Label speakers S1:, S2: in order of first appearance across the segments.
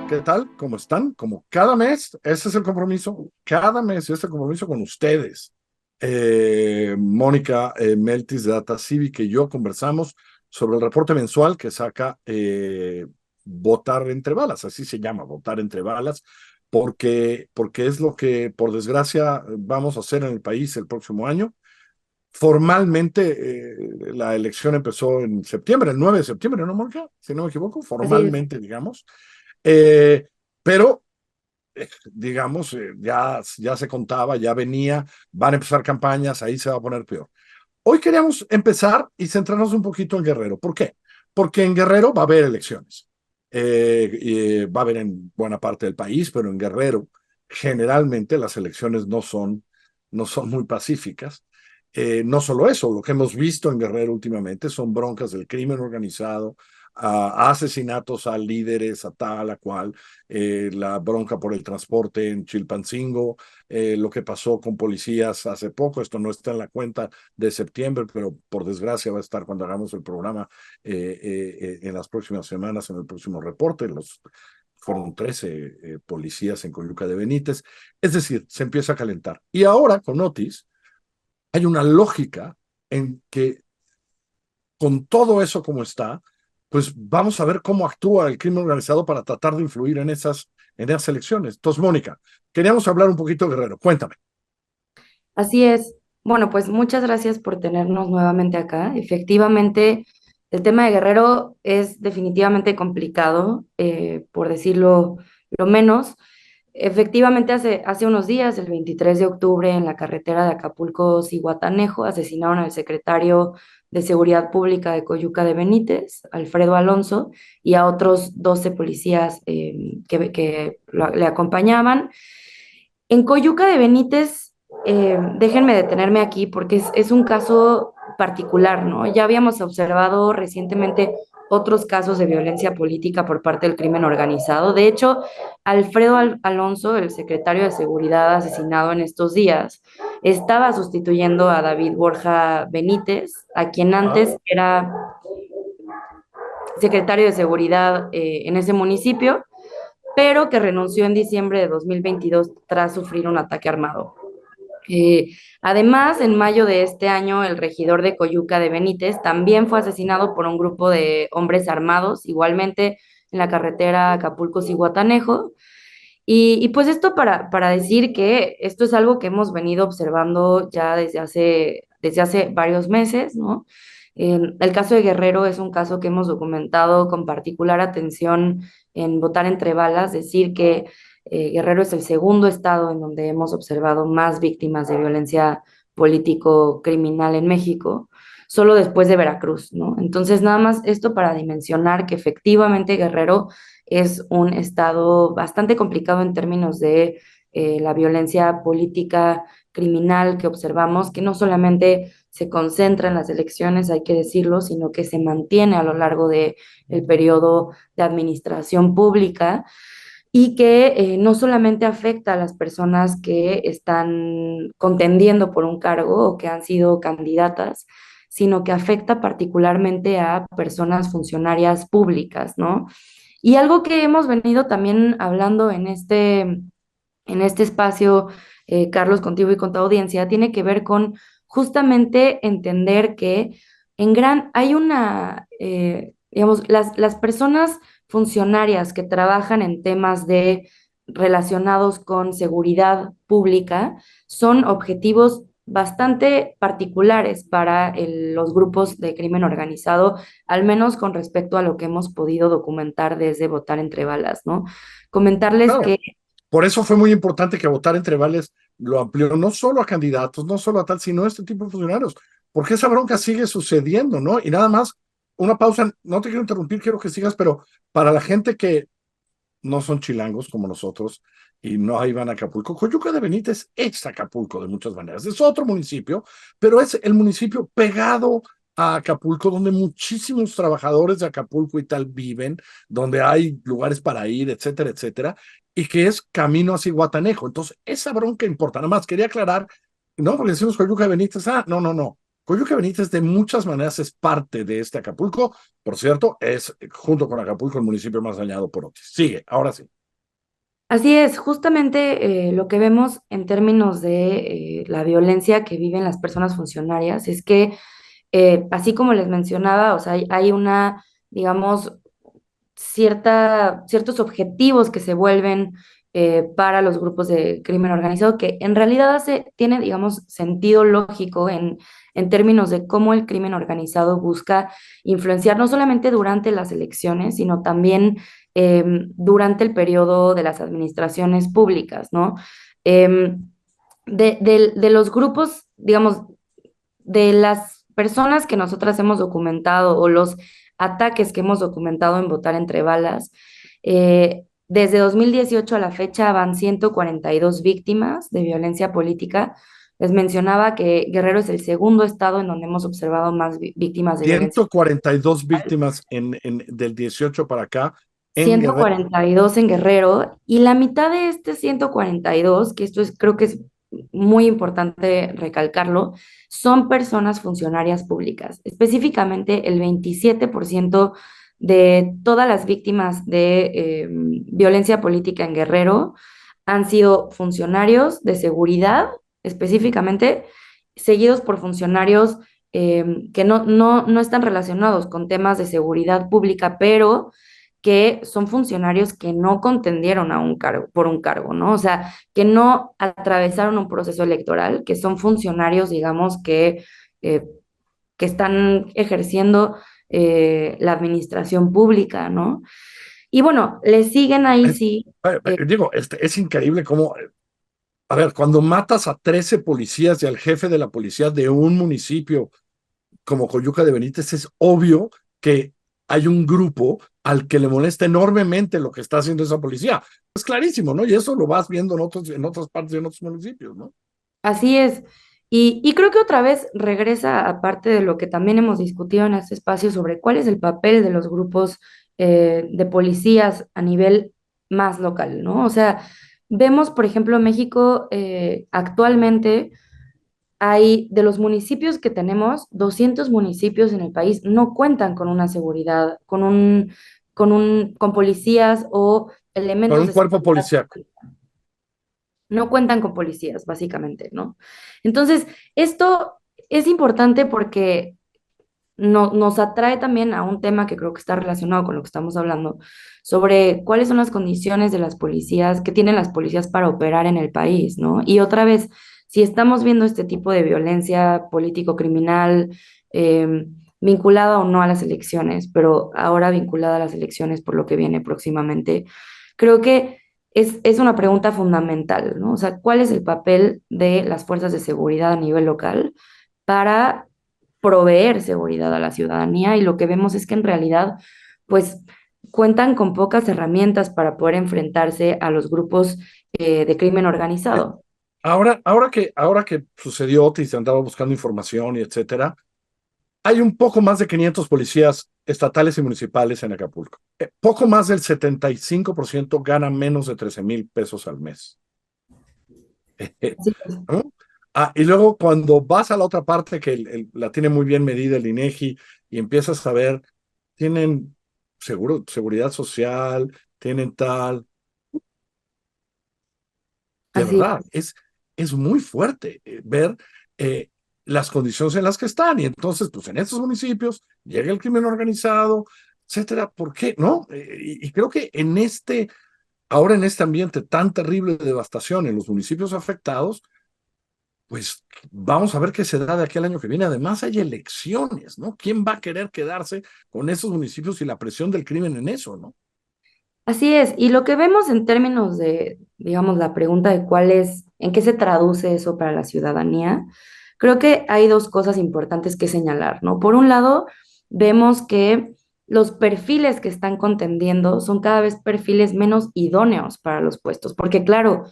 S1: ¿Qué tal? ¿Cómo están? Como cada mes, ese es el compromiso, cada mes es el compromiso con ustedes. Mónica Meltis de Data Civic y yo conversamos sobre el reporte mensual que saca Votar entre balas, así se llama, Votar entre balas, porque es lo que, por desgracia, vamos a hacer en el país el próximo año. Formalmente, la elección empezó en septiembre, el 9 de septiembre, ¿no, Mónica? Si no me equivoco,
S2: Así es.
S1: formalmente, digamos. Eh, pero digamos, ya se contaba, ya venía, van a empezar campañas, ahí se va a poner peor. Hoy queríamos empezar y centrarnos un poquito en Guerrero. ¿Por qué? Porque en Guerrero va a haber elecciones. Va a haber en buena parte del país, pero en Guerrero generalmente las elecciones no son muy pacíficas. No solo eso, lo que hemos visto en Guerrero últimamente son broncas del crimen organizado, a asesinatos a líderes, a tal, a cual, la bronca por el transporte en Chilpancingo, lo que pasó con policías hace poco, esto no está en la cuenta de septiembre, pero por desgracia va a estar cuando hagamos el programa en las próximas semanas, en el próximo reporte. Fueron 13 policías en Coyuca de Benítez. Es decir, se empieza a calentar. Y ahora con Otis hay una lógica en que con todo eso como está, pues vamos a ver cómo actúa el crimen organizado para tratar de influir en esas elecciones. Entonces, Mónica, queríamos hablar un poquito de Guerrero. Cuéntame.
S2: Así es. Bueno, pues muchas gracias por tenernos nuevamente acá. Efectivamente, el tema de Guerrero es definitivamente complicado, por decirlo lo menos. Efectivamente, hace unos días, el 23 de octubre, en la carretera de Acapulco-Zihuatanejo, asesinaron al secretario de Seguridad Pública de Coyuca de Benítez, Alfredo Alonso, y a otros 12 policías le acompañaban. En Coyuca de Benítez, déjenme detenerme aquí porque es un caso particular, ¿no? Ya habíamos observado recientemente otros casos de violencia política por parte del crimen organizado. De hecho, Alfredo Alonso, el secretario de Seguridad asesinado en estos días, estaba sustituyendo a David Borja Benítez, a quien
S1: Ah,
S2: antes era secretario de Seguridad en ese municipio, pero que renunció en diciembre de 2022 tras sufrir un ataque armado. Eh, Además, en mayo de este año, el regidor de Coyuca de Benítez también fue asesinado por un grupo de hombres armados, igualmente en la carretera Acapulco-Zihuatanejo. Y pues esto para decir que esto es algo que hemos venido observando ya desde hace varios meses, ¿no? El caso de Guerrero es un caso que hemos documentado con particular atención en Votar entre balas, decir que Guerrero es el segundo estado en donde hemos observado más víctimas de violencia político-criminal en México, solo después de Veracruz, ¿no? Entonces, nada más esto para dimensionar que efectivamente Guerrero es un estado bastante complicado en términos de la violencia política criminal que observamos, que no solamente se concentra en las elecciones, hay que decirlo, sino que se mantiene a lo largo del periodo de administración pública y que no solamente afecta a las personas que están contendiendo por un cargo o que han sido candidatas, sino que afecta particularmente a personas funcionarias públicas, ¿no? Y algo que hemos venido también hablando en este espacio, Carlos, contigo y con tu audiencia, tiene que ver con justamente entender que hay digamos, las personas funcionarias que trabajan en temas relacionados con seguridad pública son objetivos bastante particulares para los grupos de crimen organizado, al menos con respecto a lo que hemos podido documentar desde Votar entre balas, ¿no? Comentarles
S1: claro.
S2: que
S1: Por eso fue muy importante que Votar entre Vales lo amplió no solo a candidatos, no solo a tal, sino a este tipo de funcionarios, porque esa bronca sigue sucediendo, ¿no? Y nada más, una pausa, no te quiero interrumpir, quiero que sigas, pero para la gente que no son chilangos como nosotros y no ahí van a Acapulco, Coyuca de Benítez es Acapulco de muchas maneras, es otro municipio, pero es el municipio pegado a Acapulco, donde muchísimos trabajadores de Acapulco y tal viven, donde hay lugares para ir, etcétera, etcétera, y que es camino hacia Guatanejo. Entonces, esa bronca importa. Nada más quería aclarar, no, porque decimos Coyuca de Benítez, no, no, no. Coyuca Benítez de muchas maneras es parte de este Acapulco. Por cierto, es junto con Acapulco el municipio más dañado por Otis. Sigue, ahora sí.
S2: Así es, justamente lo que vemos en términos de la violencia que viven las personas funcionarias es que, así como les mencionaba, o sea, hay una, digamos, ciertos objetivos que se vuelven para los grupos de crimen organizado, que en realidad tiene, digamos, sentido lógico en términos de cómo el crimen organizado busca influenciar no solamente durante las elecciones, sino también durante el periodo de las administraciones públicas, ¿no? De los grupos, digamos, de las personas que nosotras hemos documentado o los ataques que hemos documentado en Votar entre Balas, desde 2018 a la fecha van 142 víctimas de violencia política. Les mencionaba que Guerrero es el segundo estado en donde hemos observado más víctimas de violencia.
S1: 142 víctimas del 18 para acá en Guerrero.
S2: 142 en Guerrero y la mitad de este 142, que esto es, creo que es muy importante recalcarlo, son personas funcionarias públicas. Específicamente el 27% de todas las víctimas de violencia política en Guerrero han sido funcionarios de seguridad, específicamente, seguidos por funcionarios que no están relacionados con temas de seguridad pública, pero que son funcionarios que no contendieron a un cargo, por un cargo, ¿no? O sea, que no atravesaron un proceso electoral, que son funcionarios, digamos, eh, que están ejerciendo la administración pública, ¿no? Y bueno, le siguen ahí sí.
S1: Digo, es increíble cómo, a ver, cuando matas a 13 policías y al jefe de la policía de un municipio como Coyuca de Benítez, es obvio que hay un grupo al que le molesta enormemente lo que está haciendo esa policía. Es clarísimo, ¿no? Y eso lo vas viendo en otras partes, en otros municipios, ¿no?
S2: Así es. Y creo que otra vez regresa, aparte de lo que también hemos discutido en este espacio, sobre cuál es el papel de los grupos de policías a nivel más local, ¿no? O sea, vemos, por ejemplo, México actualmente hay, de los municipios que tenemos, 200 municipios en el país no cuentan con una seguridad, con policías o
S1: Con
S2: elementos
S1: un
S2: de
S1: cuerpo
S2: seguridad.
S1: policíaco.
S2: No cuentan con policías, básicamente, ¿no? Entonces, esto es importante porque nos atrae también a un tema que creo que está relacionado con lo que estamos hablando, sobre cuáles son las condiciones de las policías, que tienen las policías para operar en el país, ¿no? Y otra vez, si estamos viendo este tipo de violencia político-criminal, vinculada o no a las elecciones, pero ahora vinculada a las elecciones por lo que viene próximamente, creo que es una pregunta fundamental, ¿no? O sea, ¿cuál es el papel de las fuerzas de seguridad a nivel local para proveer seguridad a la ciudadanía? Y lo que vemos es que en realidad, pues, cuentan con pocas herramientas para poder enfrentarse a los grupos de crimen
S1: Eh,
S2: organizado.
S1: ahora que sucedió Otis, andaba buscando información y etcétera, hay un poco más de 500 policías estatales y municipales en Acapulco. Poco más del 75% gana menos de 13,000 pesos al mes.
S2: Así es.
S1: ¿No? Y luego cuando vas a la otra parte que la tiene muy bien medida el INEGI y empiezas a ver, tienen seguridad social, tienen tal, de
S2: Así
S1: verdad, es muy fuerte ver eh, las condiciones en las que están. Y entonces, pues en estos municipios llega el crimen organizado, etcétera. ¿Por qué? ¿No? Y creo que ahora en este ambiente tan terrible de devastación en los municipios afectados, pues vamos a ver qué se da de aquí al año que viene. Además, hay elecciones, ¿no? ¿Quién va a querer quedarse con esos municipios y la presión del crimen en eso, ¿no?
S2: Así es, y lo que vemos en términos de, digamos, la pregunta de cuál es, en qué se traduce eso para la ciudadanía, creo que hay dos cosas importantes que señalar, ¿no? Por un lado, vemos que los perfiles que están contendiendo son cada vez perfiles menos idóneos para los puestos, porque claro,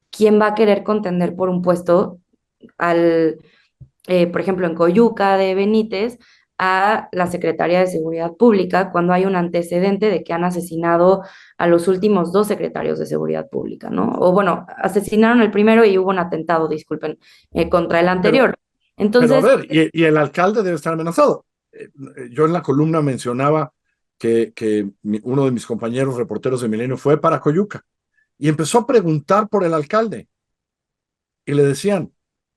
S2: ¿quién va a querer contender por un puesto al, por ejemplo, en Coyuca de Benítez, a la Secretaría de Seguridad Pública cuando hay un antecedente de que han asesinado a los últimos dos secretarios de Seguridad Pública, ¿no? O bueno, asesinaron el primero y hubo un atentado, disculpen, contra el
S1: Pero,
S2: anterior.
S1: Pero a
S2: Entonces,
S1: ver, y el alcalde debe estar amenazado. Yo en la columna mencionaba que uno de mis compañeros reporteros de Milenio fue para Coyuca y empezó a preguntar por el alcalde y le decían,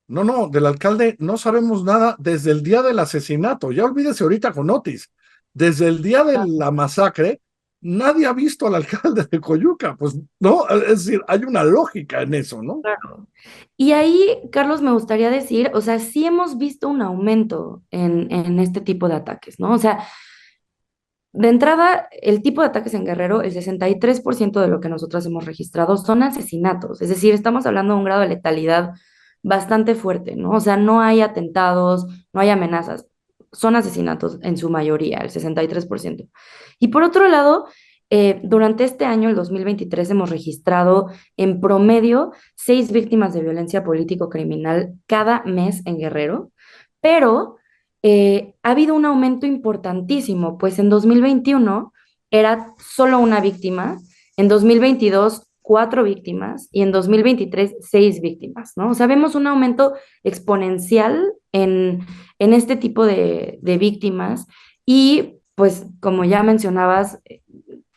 S1: no, no, del alcalde no sabemos nada desde el día del asesinato, ya olvídese ahorita con Otis, desde el día de la masacre, nadie ha visto al alcalde de Coyuca, pues no, es decir, hay una lógica en eso, ¿no?
S2: claro. Y ahí, Carlos, me gustaría decir, o sea, sí hemos visto un aumento en este tipo de ataques, ¿no? O sea, de entrada, el tipo de ataques en Guerrero, el 63% de lo que nosotros hemos registrado son asesinatos, es decir, estamos hablando de un grado de letalidad bastante fuerte, ¿no? O sea, no hay atentados, no hay amenazas, son asesinatos en su mayoría, el 63%. Y por otro lado, durante este año, el 2023, hemos registrado en promedio 6 víctimas de violencia político-criminal cada mes en Guerrero, pero ha habido un aumento importantísimo, pues en 2021 era solo una víctima, en 2022 4 víctimas y en 2023 6 víctimas, ¿no? O sea, vemos un aumento exponencial en este tipo de víctimas y pues como ya mencionabas,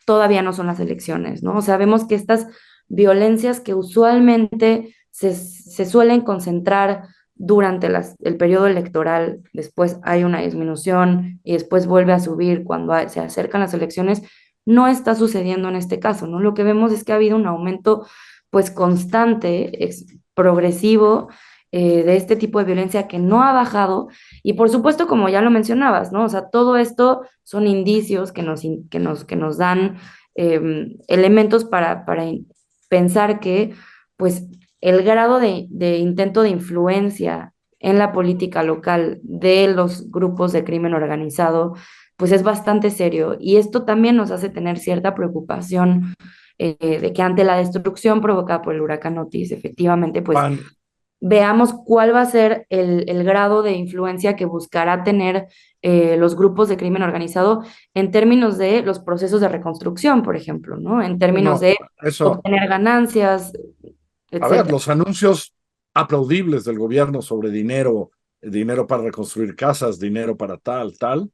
S2: todavía no son las elecciones, ¿no? O sea, vemos que estas violencias que usualmente se suelen concentrar durante el periodo electoral, después hay una disminución y después vuelve a subir cuando se acercan las elecciones, no está sucediendo en este caso, ¿no? Lo que vemos es que ha habido un aumento pues constante, progresivo, de este tipo de violencia que no ha bajado y por supuesto, como ya lo mencionabas, ¿no? O sea, todo esto son indicios que nos dan elementos para pensar que pues el grado de intento de influencia en la política local de los grupos de crimen organizado, pues es bastante serio. Y esto también nos hace tener cierta preocupación de que ante la destrucción provocada por el huracán Otis, efectivamente, pues
S1: Van,
S2: veamos cuál va a ser el grado de influencia que buscará tener los grupos de crimen organizado en términos de los procesos de reconstrucción, por ejemplo, ¿no? En términos
S1: no,
S2: de
S1: eso,
S2: obtener ganancias,
S1: a ver,
S2: etcétera.
S1: los anuncios aplaudibles del gobierno sobre dinero, dinero para reconstruir casas, dinero para tal, tal.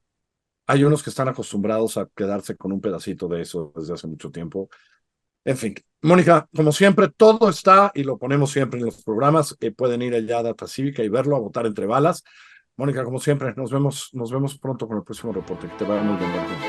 S1: Hay unos que están acostumbrados a quedarse con un pedacito de eso desde hace mucho tiempo. En fin, Mónica, como siempre, todo está y lo ponemos siempre en los programas. Pueden ir allá a Data Cívica y verlo, a votar entre balas. Mónica, como siempre, nos vemos pronto con el próximo reporte. Que te vaya muy bien. Buenas noches.